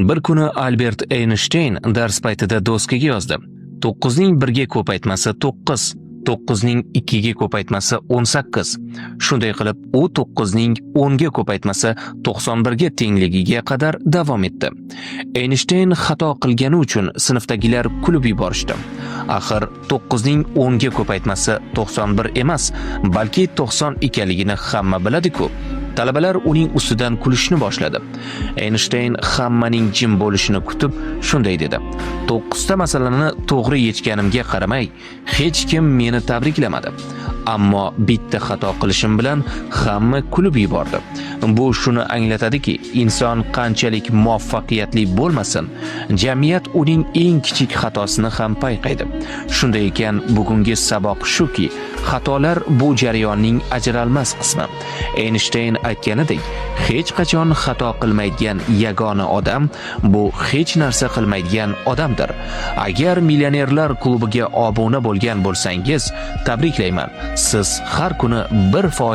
Bir kuni Albert Einstein dars paytida do'stiga yozdi. 9ning 1ga ko'paytmasi 9, 9ning 2ga ko'paytmasi 18. Shunday qilib, u 9ning 10ga ko'paytmasi 91ga tengligiga qadar davom etdi. Einstein xato qilgani uchun sinfdagilar kulib yuborishdi. Axir 9ning 10ga ko'paytmasi 91 emas, balki 90 ekanligini hamma biladi-ku. Talabalar uning ustidan kulishni boshladi. Einstein hammaning jim bo'lishini kutib shunday dedi: 9 ta masalani to'g'ri yechganimga qaramay, hech kim meni tabriklamadi. Ammo bitta xato qilishim bilan hamma kulib yubordi. Bu shuni anglatadiki, inson qanchalik muvaffaqiyatli bo'lmasin, jamiyat uning eng kichik xatosini ham payqaydi. Shunday ekan, bugungi saboq shuki, xatolar bu jarayonning ajralmas qismi. Einstein aytganidek, hech qachon xato qilmaydigan yagona odam bu hech narsa qilmaydigan odamdir. Agar millionerlar klubiga obuna bo'lgan bo'lsangiz, tabriklayman. Siz har kuni 1%